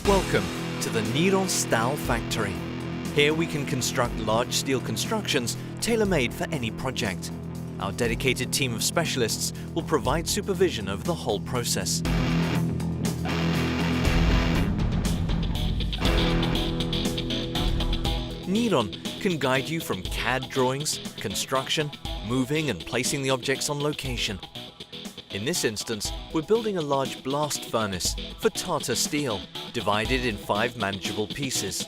Welcome to the Niron Staal factory. Here we can construct large steel constructions tailor-made for any project. Our dedicated team of specialists will provide supervision of the whole process. Niron can guide you from CAD drawings, construction, moving and placing the objects on location. In this instance, we're building a large blast furnace for Tata steel, divided in 5 manageable pieces.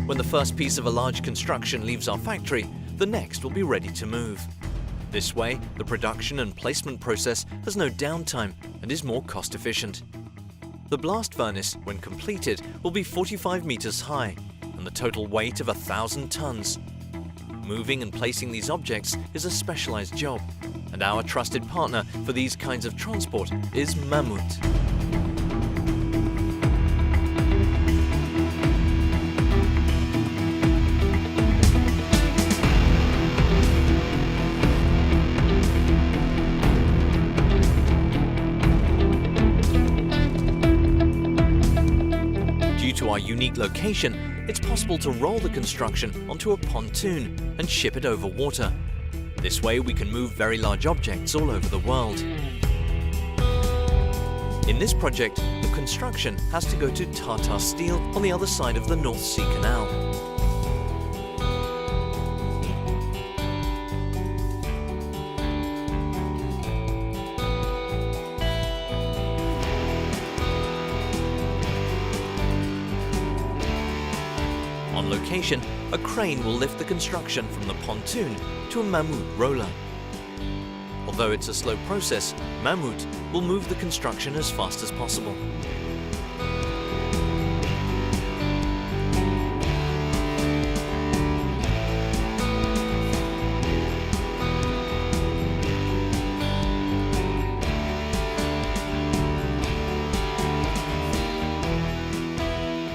When the first piece of a large construction leaves our factory, the next will be ready to move. This way, the production and placement process has no downtime and is more cost efficient. The blast furnace, when completed, will be 45 meters high and the total weight of 1,000 tons. Moving and placing these objects is a specialized job, and our trusted partner for these kinds of transport is Mammut. Due to our unique location, it's possible to roll the construction onto a pontoon and ship it over water. This way we can move very large objects all over the world. In this project, the construction has to go to Tata Steel on the other side of the North Sea Canal. On location, a crane will lift the construction from the pontoon to a Mammut roller. Although it's a slow process, Mammut will move the construction as fast as possible.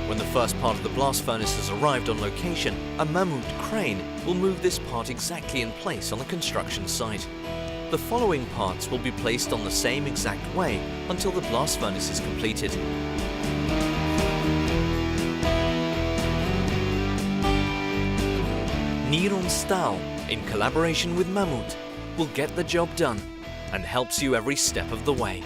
When the first part of the blast furnace has arrived on location, a Mammut crane will move this part exactly in place on the construction site. The following parts will be placed on the same exact way until the blast furnace is completed. Niron Staal, in collaboration with Mammut, will get the job done and helps you every step of the way.